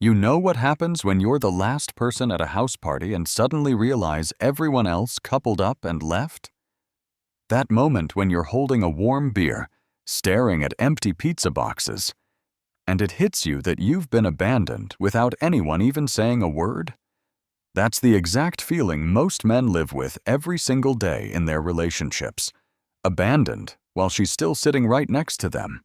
You know what happens when you're the last person at a house party and suddenly realize everyone else coupled up and left? That moment when you're holding a warm beer, staring at empty pizza boxes, and it hits you that you've been abandoned without anyone even saying a word? That's the exact feeling most men live with every single day in their relationships. Abandoned while she's still sitting right next to them.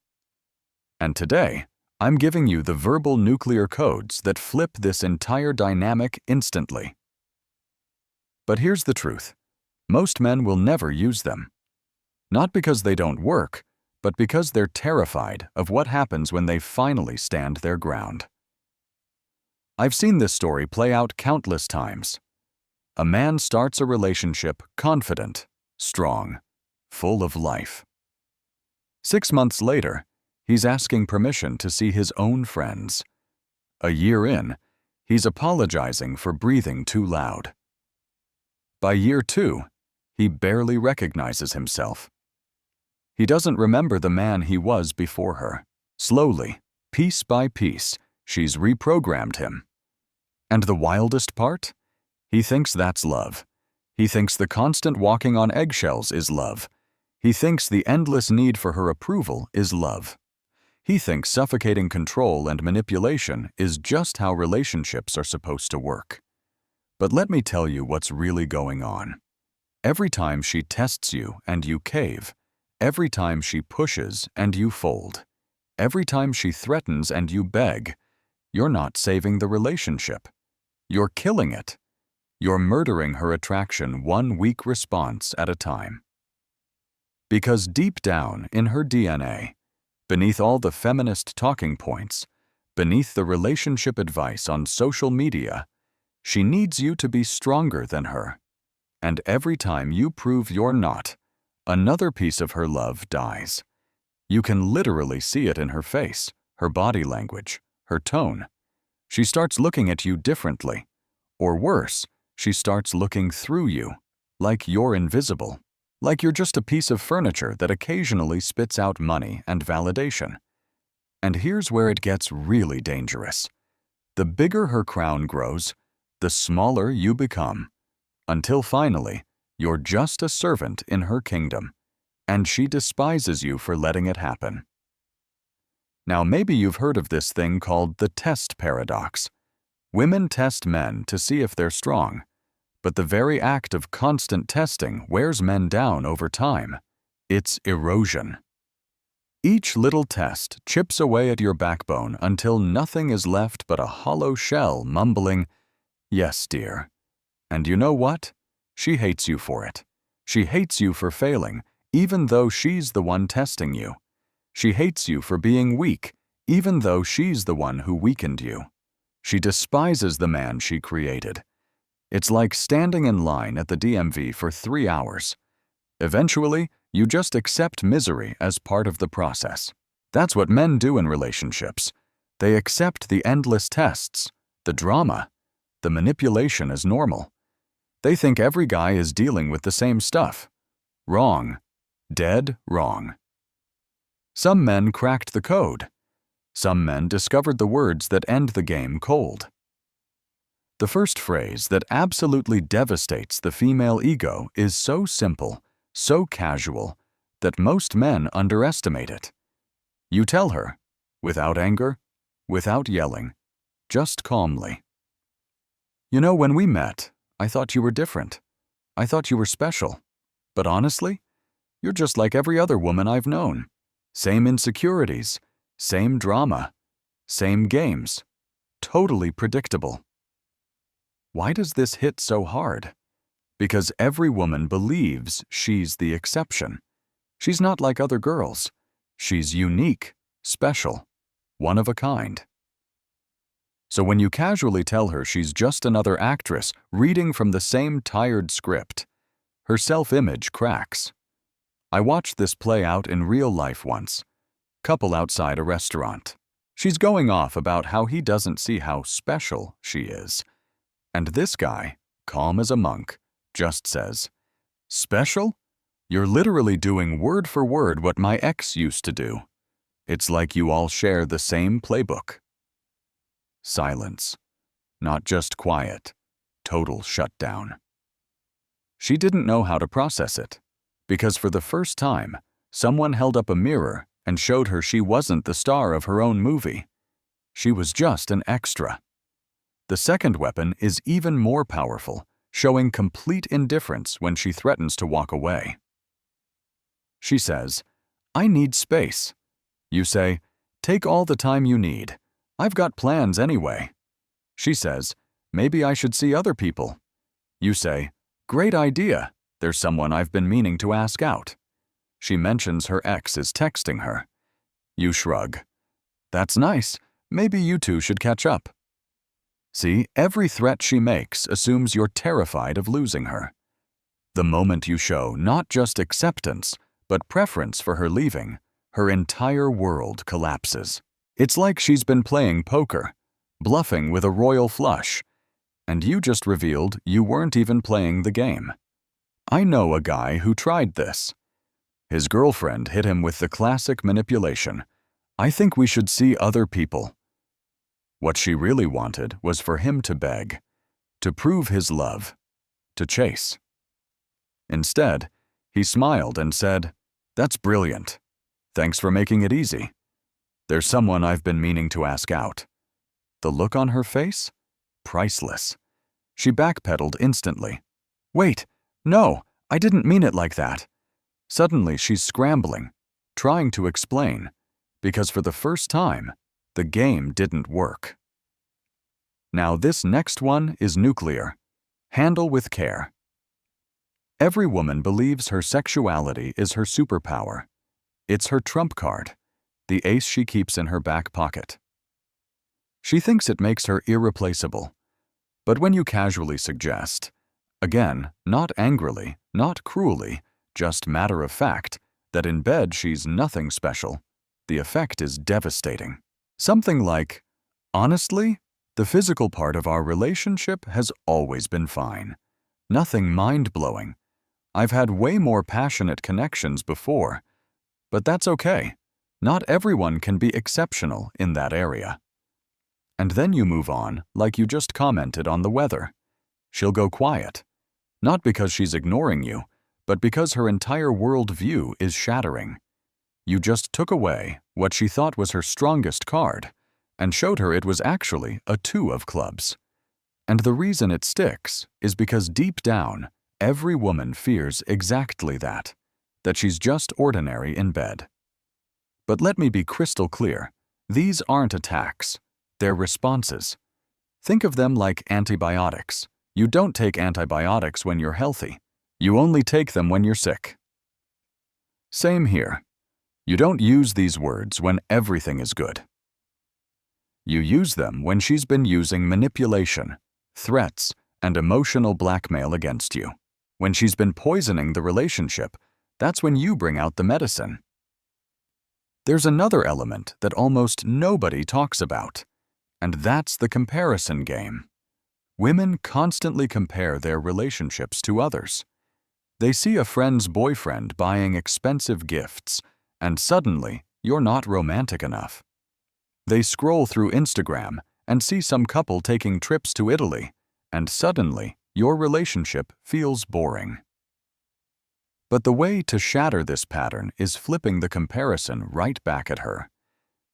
And today, I'm giving you the verbal nuclear codes that flip this entire dynamic instantly. But here's the truth. Most men will never use them. Not because they don't work, but because they're terrified of what happens when they finally stand their ground. I've seen this story play out countless times. A man starts a relationship confident, strong, full of life. 6 months later, he's asking permission to see his own friends. A year in, he's apologizing for breathing too loud. By year 2, he barely recognizes himself. He doesn't remember the man he was before her. Slowly, piece by piece, she's reprogrammed him. And the wildest part? He thinks that's love. He thinks the constant walking on eggshells is love. He thinks the endless need for her approval is love. He thinks suffocating control and manipulation is just how relationships are supposed to work. But let me tell you what's really going on. Every time she tests you and you cave, every time she pushes and you fold, every time she threatens and you beg, you're not saving the relationship. You're killing it. You're murdering her attraction one weak response at a time. Because deep down in her DNA, beneath all the feminist talking points, beneath the relationship advice on social media, she needs you to be stronger than her. And every time you prove you're not, another piece of her love dies. You can literally see it in her face, her body language, her tone. She starts looking at you differently. Or worse, she starts looking through you, like you're invisible. Like you're just a piece of furniture that occasionally spits out money and validation. And here's where it gets really dangerous. The bigger her crown grows, the smaller you become, until finally, you're just a servant in her kingdom, and she despises you for letting it happen. Now maybe you've heard of this thing called the test paradox. Women test men to see if they're strong. But the very act of constant testing wears men down over time. It's erosion. Each little test chips away at your backbone until nothing is left but a hollow shell mumbling, "Yes, dear." And you know what? She hates you for it. She hates you for failing, even though she's the one testing you. She hates you for being weak, even though she's the one who weakened you. She despises the man she created. It's like standing in line at the DMV for 3 hours. Eventually, you just accept misery as part of the process. That's what men do in relationships. They accept the endless tests, the drama, the manipulation as normal. They think every guy is dealing with the same stuff. Wrong. Dead wrong. Some men cracked the code. Some men discovered the words that end the game cold. The first phrase that absolutely devastates the female ego is so simple, so casual, that most men underestimate it. You tell her, without anger, without yelling, just calmly. "You know, when we met, I thought you were different. I thought you were special. But honestly, you're just like every other woman I've known. Same insecurities, same drama, same games. Totally predictable." Why does this hit so hard? Because every woman believes she's the exception. She's not like other girls. She's unique, special, one of a kind. So when you casually tell her she's just another actress reading from the same tired script, her self-image cracks. I watched this play out in real life once. Couple outside a restaurant. She's going off about how he doesn't see how special she is. And this guy, calm as a monk, just says, "Special? You're literally doing word for word what my ex used to do. It's like you all share the same playbook." silence. Not just quiet, total shutdown. She didn't know how to process it, because for the first time, someone held up a mirror and showed her she wasn't the star of her own movie. She was just an extra. The second weapon is even more powerful, showing complete indifference when she threatens to walk away. She says, "I need space." You say, "Take all the time you need. I've got plans anyway." She says, "Maybe I should see other people." You say, "Great idea. There's someone I've been meaning to ask out." She mentions her ex is texting her. You shrug. "That's nice. Maybe you two should catch up." See, every threat she makes assumes you're terrified of losing her. The moment you show not just acceptance, but preference for her leaving, her entire world collapses. It's like she's been playing poker, bluffing with a royal flush, and you just revealed you weren't even playing the game. I know a guy who tried this. His girlfriend hit him with the classic manipulation, "I think we should see other people." What she really wanted was for him to beg, to prove his love, to chase. Instead, he smiled and said, "That's brilliant. Thanks for making it easy. There's someone I've been meaning to ask out." The look on her face? Priceless. She backpedaled instantly. "Wait, no, I didn't mean it like that." Suddenly she's scrambling, trying to explain, because for the first time, the game didn't work. Now this next one is nuclear. Handle with care. Every woman believes her sexuality is her superpower. It's her trump card, the ace she keeps in her back pocket. She thinks it makes her irreplaceable. But when you casually suggest, again, not angrily, not cruelly, just matter of fact, that in bed she's nothing special, the effect is devastating. Something like, "Honestly, the physical part of our relationship has always been fine. Nothing mind-blowing. I've had way more passionate connections before, but that's okay. Not everyone can be exceptional in that area." And then you move on like you just commented on the weather. She'll go quiet, not because she's ignoring you, but because her entire worldview is shattering. You just took away what she thought was her strongest card and showed her it was actually a 2 of clubs. And the reason it sticks is because deep down, every woman fears exactly that she's just ordinary in bed. But let me be crystal clear, these aren't attacks, they're responses. Think of them like antibiotics. You don't take antibiotics when you're healthy. You only take them when you're sick. Same here. You don't use these words when everything is good. You use them when she's been using manipulation, threats, and emotional blackmail against you. When she's been poisoning the relationship, that's when you bring out the medicine. There's another element that almost nobody talks about, and that's the comparison game. Women constantly compare their relationships to others. They see a friend's boyfriend buying expensive gifts, and suddenly you're not romantic enough. They scroll through Instagram and see some couple taking trips to Italy, and suddenly your relationship feels boring. But the way to shatter this pattern is flipping the comparison right back at her.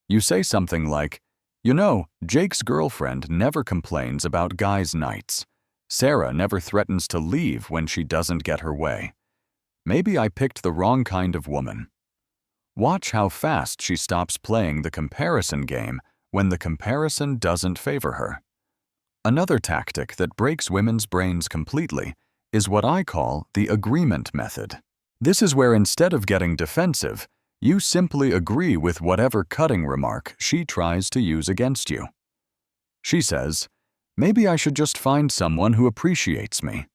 You say something like, "You know, Jake's girlfriend never complains about guys' nights. Sarah never threatens to leave when she doesn't get her way. Maybe I picked the wrong kind of woman." Watch how fast she stops playing the comparison game when the comparison doesn't favor her. Another tactic that breaks women's brains completely is what I call the agreement method. This is where instead of getting defensive, you simply agree with whatever cutting remark she tries to use against you. She says, "Maybe I should just find someone who appreciates me."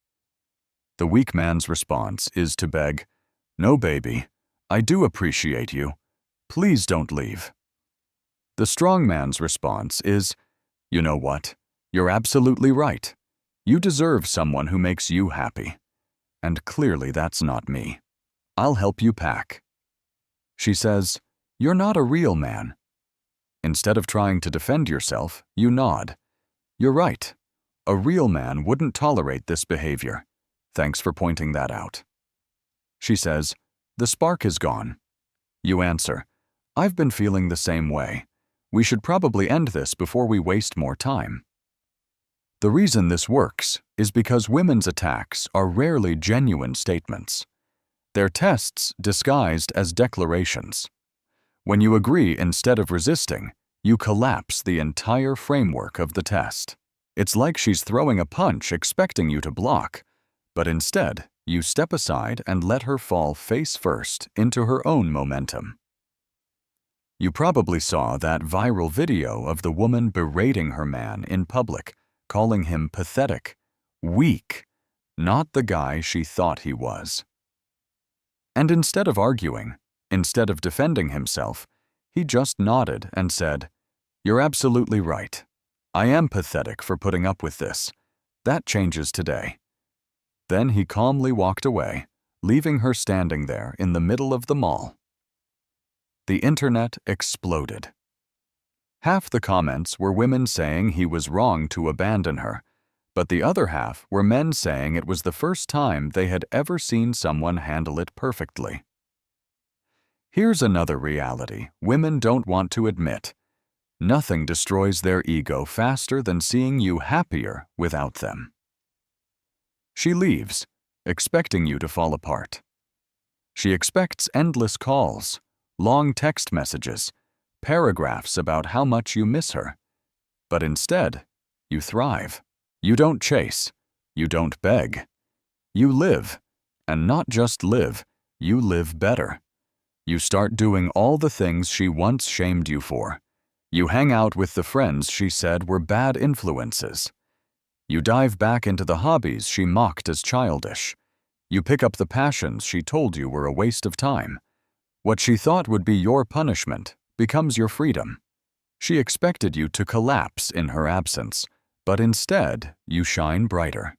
The weak man's response is to beg, "No, baby, I do appreciate you. Please don't leave." The strong man's response is, "You know what? You're absolutely right. You deserve someone who makes you happy. And clearly that's not me. I'll help you pack." She says, "You're not a real man." Instead of trying to defend yourself, you nod. You're right. A real man wouldn't tolerate this behavior. Thanks for pointing that out. She says, the spark is gone. You answer, I've been feeling the same way. We should probably end this before we waste more time. The reason this works is because women's attacks are rarely genuine statements. They're tests disguised as declarations. When you agree instead of resisting, you collapse the entire framework of the test. It's like she's throwing a punch expecting you to block, but instead, you step aside and let her fall face first into her own momentum. You probably saw that viral video of the woman berating her man in public, calling him pathetic, weak, not the guy she thought he was. And instead of arguing, instead of defending himself, he just nodded and said, You're absolutely right. I am pathetic for putting up with this. That changes today. Then he calmly walked away, leaving her standing there in the middle of the mall. The internet exploded. Half the comments were women saying he was wrong to abandon her, but the other half were men saying it was the first time they had ever seen someone handle it perfectly. Here's another reality women don't want to admit. Nothing destroys their ego faster than seeing you happier without them. She leaves, expecting you to fall apart. She expects endless calls, long text messages, paragraphs about how much you miss her. But instead, you thrive. You don't chase. You don't beg. You live, and not just live, you live better. You start doing all the things she once shamed you for. You hang out with the friends she said were bad influences. You dive back into the hobbies she mocked as childish. You pick up the passions she told you were a waste of time. What she thought would be your punishment becomes your freedom. She expected you to collapse in her absence, but instead you shine brighter.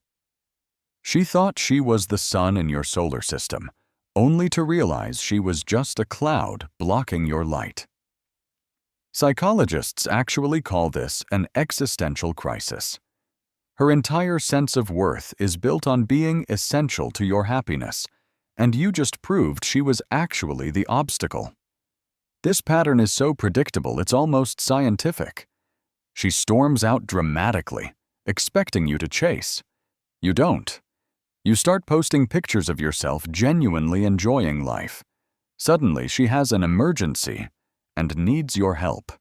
She thought she was the sun in your solar system, only to realize she was just a cloud blocking your light. Psychologists actually call this an existential crisis. Her entire sense of worth is built on being essential to your happiness, and you just proved she was actually the obstacle. This pattern is so predictable it's almost scientific. She storms out dramatically, expecting you to chase. You don't. You start posting pictures of yourself genuinely enjoying life. Suddenly she has an emergency and needs your help.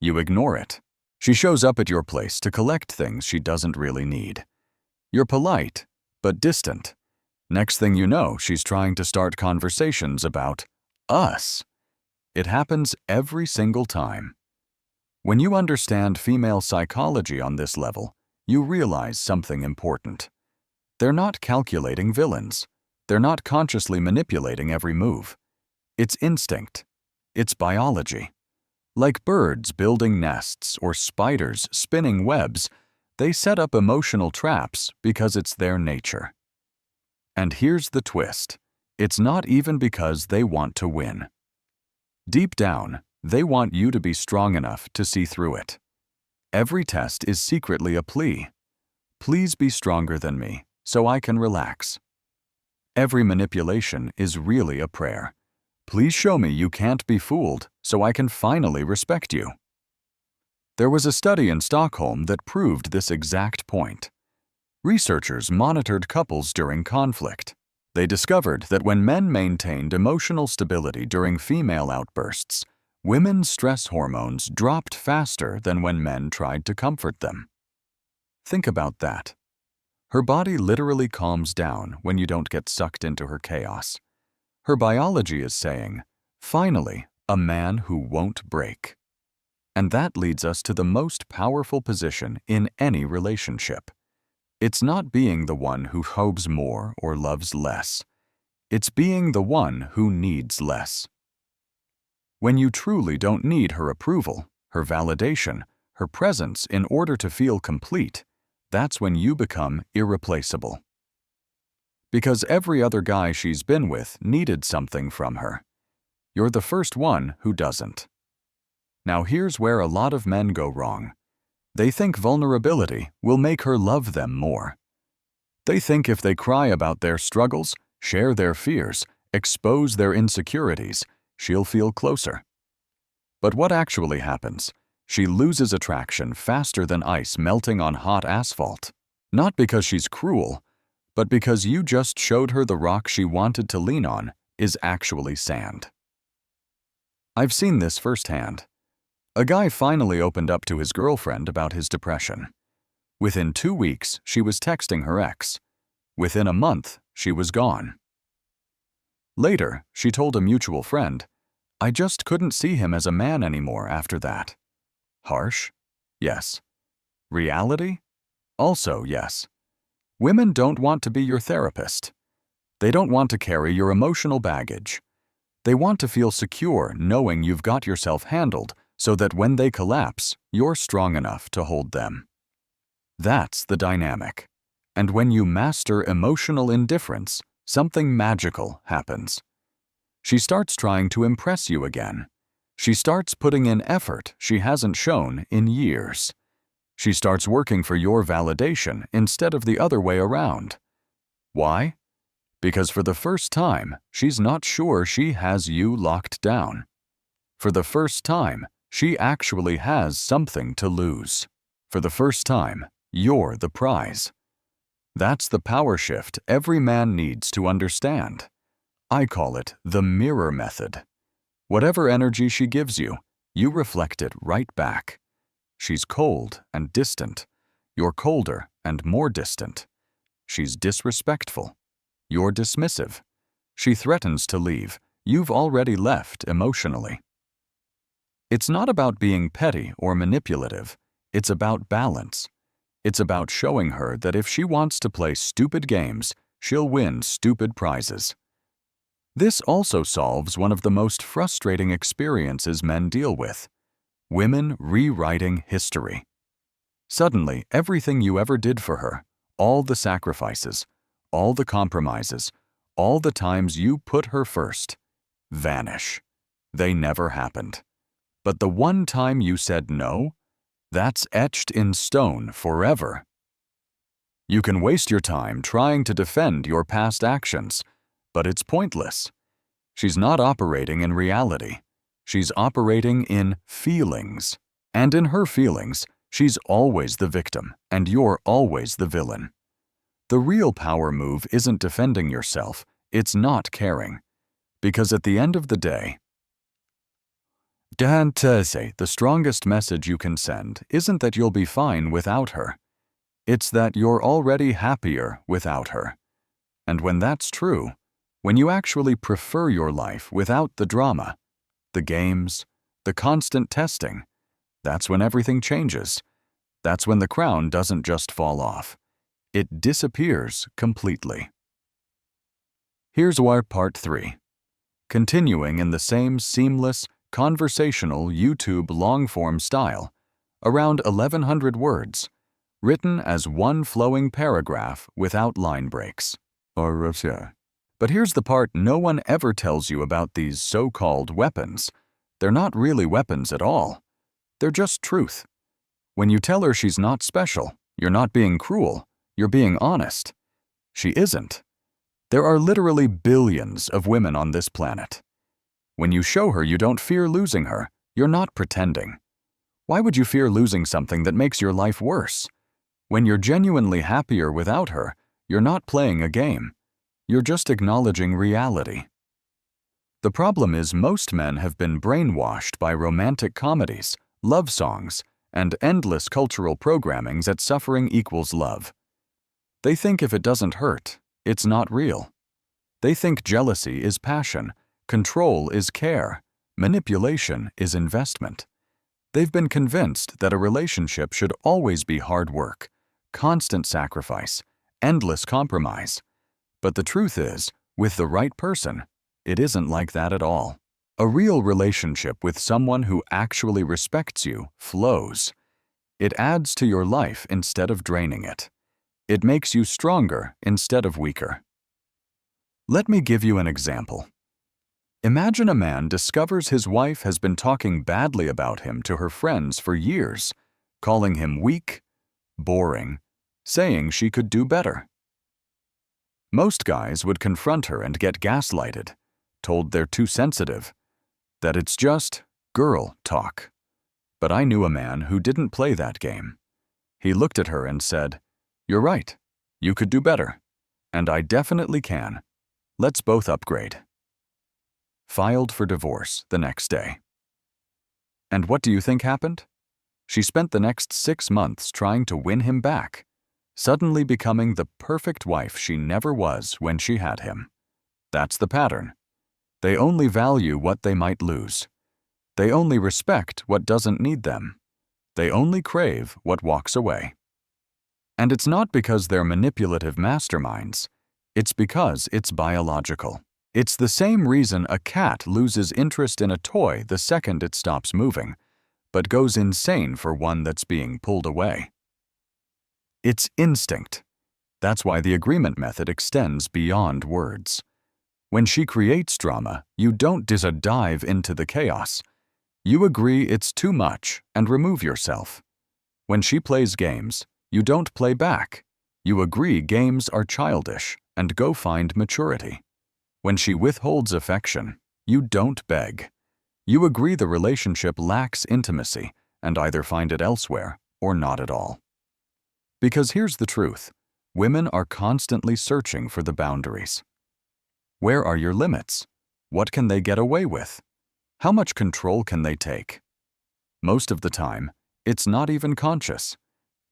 You ignore it. She shows up at your place to collect things she doesn't really need. You're polite, but distant. Next thing you know, she's trying to start conversations about us. It happens every single time. When you understand female psychology on this level, you realize something important. They're not calculating villains. They're not consciously manipulating every move. It's instinct. It's biology. Like birds building nests or spiders spinning webs, they set up emotional traps because it's their nature. And here's the twist. It's not even because they want to win. Deep down, they want you to be strong enough to see through it. Every test is secretly a plea. Please be stronger than me, so I can relax. Every manipulation is really a prayer. Please show me you can't be fooled, so I can finally respect you. There was a study in Stockholm that proved this exact point. Researchers monitored couples during conflict. They discovered that when men maintained emotional stability during female outbursts, women's stress hormones dropped faster than when men tried to comfort them. Think about that. Her body literally calms down when you don't get sucked into her chaos. Her biology is saying, finally, a man who won't break. And that leads us to the most powerful position in any relationship. It's not being the one who hopes more or loves less. It's being the one who needs less. When you truly don't need her approval, her validation, her presence in order to feel complete, that's when you become irreplaceable. Because every other guy she's been with needed something from her. You're the first one who doesn't. Now here's where a lot of men go wrong. They think vulnerability will make her love them more. They think if they cry about their struggles, share their fears, expose their insecurities, she'll feel closer. But what actually happens? She loses attraction faster than ice melting on hot asphalt. Not because she's cruel, but because you just showed her the rock she wanted to lean on is actually sand. I've seen this firsthand. A guy finally opened up to his girlfriend about his depression. Within 2 weeks, she was texting her ex. Within a month, she was gone. Later, she told a mutual friend, "I just couldn't see him as a man anymore after that." Harsh? Yes. Reality? Also yes. Women don't want to be your therapist. They don't want to carry your emotional baggage. They want to feel secure knowing you've got yourself handled so that when they collapse, you're strong enough to hold them. That's the dynamic. And when you master emotional indifference, something magical happens. She starts trying to impress you again. She starts putting in effort she hasn't shown in years. She starts working for your validation instead of the other way around. Why? Because for the first time, she's not sure she has you locked down. For the first time, she actually has something to lose. For the first time, you're the prize. That's the power shift every man needs to understand. I call it the mirror method. Whatever energy she gives you, you reflect it right back. She's cold and distant. You're colder and more distant. She's disrespectful. You're dismissive. She threatens to leave. You've already left emotionally. It's not about being petty or manipulative. It's about balance. It's about showing her that if she wants to play stupid games, she'll win stupid prizes. This also solves one of the most frustrating experiences men deal with: women rewriting history. Suddenly, everything you ever did for her, all the sacrifices, all the compromises, all the times you put her first, vanish. They never happened. But the one time you said no, that's etched in stone forever. You can waste your time trying to defend your past actions, but it's pointless. She's not operating in reality. She's operating in feelings. And in her feelings, she's always the victim, and you're always the villain. The real power move isn't defending yourself, it's not caring. Because at the end of the day, the strongest message you can send isn't that you'll be fine without her. It's that you're already happier without her. And when that's true, when you actually prefer your life without the drama, the games, the constant testing, that's when everything changes. That's when the crown doesn't just fall off. It disappears completely. Here's our part 3. Continuing in the same seamless, conversational YouTube long-form style, around 1,100 words, written as one flowing paragraph without line breaks. But here's the part no one ever tells you about these so-called weapons. They're not really weapons at all. They're just truth. When you tell her she's not special, you're not being cruel, you're being honest. She isn't. There are literally billions of women on this planet. When you show her you don't fear losing her, you're not pretending. Why would you fear losing something that makes your life worse? When you're genuinely happier without her, you're not playing a game. You're just acknowledging reality. The problem is most men have been brainwashed by romantic comedies, love songs, and endless cultural programmings that suffering equals love. They think if it doesn't hurt, it's not real. They think jealousy is passion, control is care, manipulation is investment. They've been convinced that a relationship should always be hard work, constant sacrifice, endless compromise. But the truth is, with the right person, it isn't like that at all. A real relationship with someone who actually respects you flows. It adds to your life instead of draining it. It makes you stronger instead of weaker. Let me give you an example. Imagine a man discovers his wife has been talking badly about him to her friends for years, calling him weak, boring, saying she could do better. Most guys would confront her and get gaslighted, told they're too sensitive, that it's just girl talk. But I knew a man who didn't play that game. He looked at her and said, "You're right, you could do better, and I definitely can. Let's both upgrade." Filed for divorce the next day. And what do you think happened? She spent the next 6 months trying to win him back, suddenly becoming the perfect wife she never was when she had him. That's the pattern. They only value what they might lose. They only respect what doesn't need them. They only crave what walks away. And it's not because they're manipulative masterminds. It's because it's biological. It's the same reason a cat loses interest in a toy the second it stops moving, but goes insane for one that's being pulled away. It's instinct. That's why the agreement method extends beyond words. When she creates drama, you don't dive into the chaos. You agree it's too much and remove yourself. When she plays games, you don't play back. You agree games are childish and go find maturity. When she withholds affection, you don't beg. You agree the relationship lacks intimacy and either find it elsewhere or not at all. Because here's the truth, women are constantly searching for the boundaries. Where are your limits? What can they get away with? How much control can they take? Most of the time, it's not even conscious.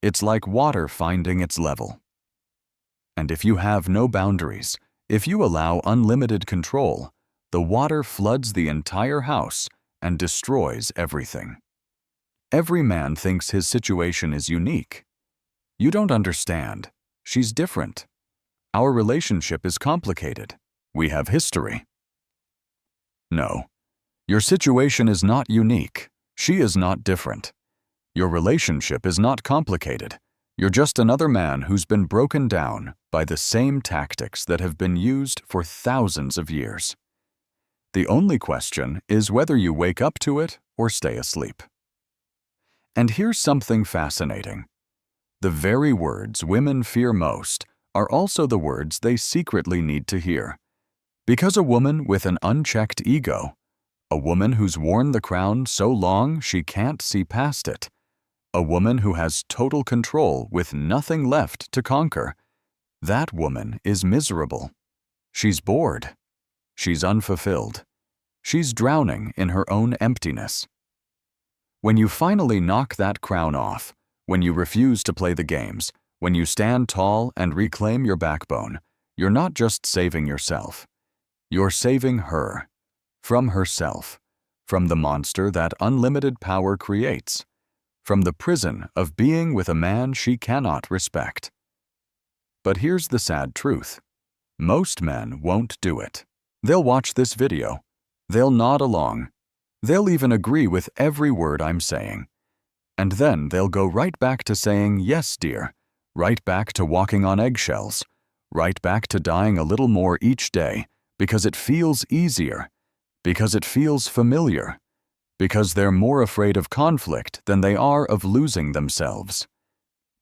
It's like water finding its level. And if you have no boundaries, if you allow unlimited control, the water floods the entire house and destroys everything. Every man thinks his situation is unique. You don't understand. She's different. Our relationship is complicated. We have history. No. Your situation is not unique. She is not different. Your relationship is not complicated. You're just another man who's been broken down by the same tactics that have been used for thousands of years. The only question is whether you wake up to it or stay asleep. And here's something fascinating. The very words women fear most are also the words they secretly need to hear. Because a woman with an unchecked ego, a woman who's worn the crown so long she can't see past it, a woman who has total control with nothing left to conquer, that woman is miserable. She's bored. She's unfulfilled. She's drowning in her own emptiness. When you finally knock that crown off, when you refuse to play the games, when you stand tall and reclaim your backbone, you're not just saving yourself. You're saving her. From herself. From the monster that unlimited power creates. From the prison of being with a man she cannot respect. But here's the sad truth. Most men won't do it. They'll watch this video. They'll nod along. They'll even agree with every word I'm saying. And then they'll go right back to saying, "Yes, dear," right back to walking on eggshells, right back to dying a little more each day because it feels easier, because it feels familiar, because they're more afraid of conflict than they are of losing themselves.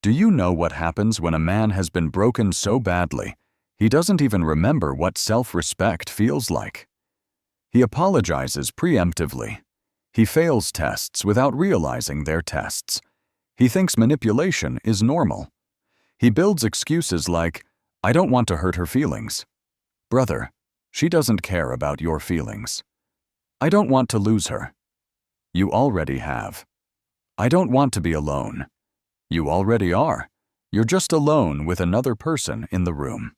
Do you know what happens when a man has been broken so badly, he doesn't even remember what self-respect feels like? He apologizes preemptively. He fails tests without realizing they're tests. He thinks manipulation is normal. He builds excuses like, "I don't want to hurt her feelings." Brother, she doesn't care about your feelings. "I don't want to lose her." You already have. "I don't want to be alone." You already are. You're just alone with another person in the room.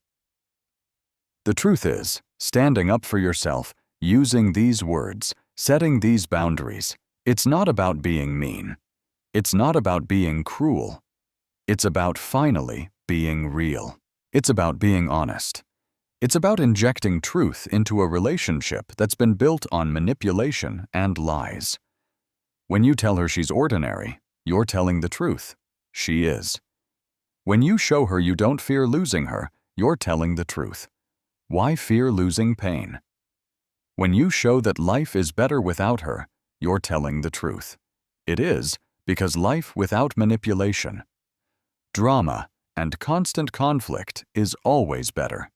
The truth is, standing up for yourself, using these words, setting these boundaries, it's not about being mean. It's not about being cruel. It's about finally being real. It's about being honest. It's about injecting truth into a relationship that's been built on manipulation and lies. When you tell her she's ordinary, you're telling the truth. She is. When you show her you don't fear losing her, you're telling the truth. Why fear losing pain? When you show that life is better without her, you're telling the truth. It is, because life without manipulation, drama, and constant conflict is always better.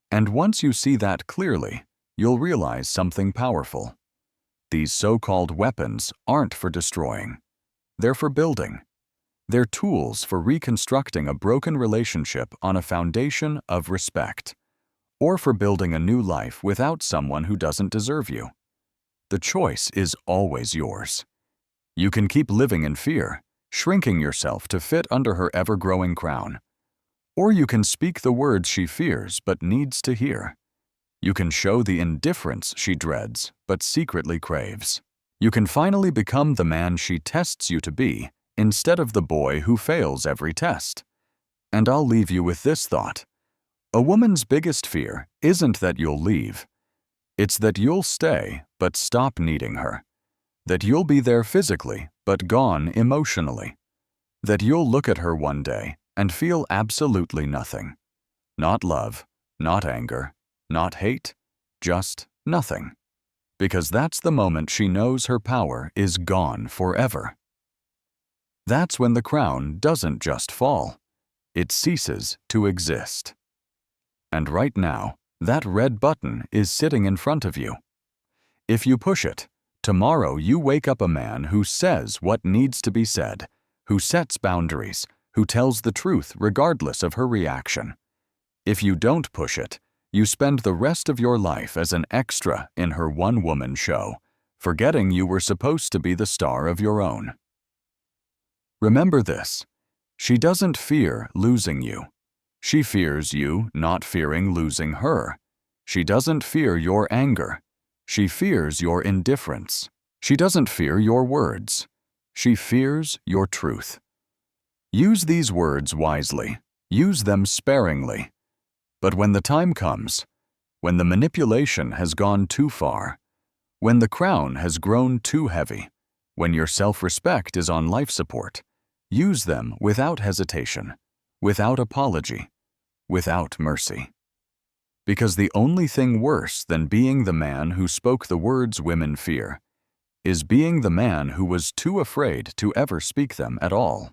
And once you see that clearly, you'll realize something powerful. These so-called weapons aren't for destroying. They're for building. They're tools for reconstructing a broken relationship on a foundation of respect, or for building a new life without someone who doesn't deserve you. The choice is always yours. You can keep living in fear, shrinking yourself to fit under her ever-growing crown. Or you can speak the words she fears but needs to hear. You can show the indifference she dreads but secretly craves. You can finally become the man she tests you to be instead of the boy who fails every test. And I'll leave you with this thought. A woman's biggest fear isn't that you'll leave. It's that you'll stay but stop needing her. That you'll be there physically but gone emotionally. That you'll look at her one day and feel absolutely nothing. Not love, not anger, not hate, just nothing. Because that's the moment she knows her power is gone forever. That's when the crown doesn't just fall. It ceases to exist. And right now, that red button is sitting in front of you. If you push it, tomorrow you wake up a man who says what needs to be said, who sets boundaries, who tells the truth regardless of her reaction. If you don't push it, you spend the rest of your life as an extra in her one-woman show, forgetting you were supposed to be the star of your own. Remember this: she doesn't fear losing you. She fears you not fearing losing her. She doesn't fear your anger. She fears your indifference. She doesn't fear your words. She fears your truth. Use these words wisely. Use them sparingly. But when the time comes, when the manipulation has gone too far, when the crown has grown too heavy, when your self-respect is on life support, use them without hesitation, without apology, without mercy. Because the only thing worse than being the man who spoke the words women fear is being the man who was too afraid to ever speak them at all.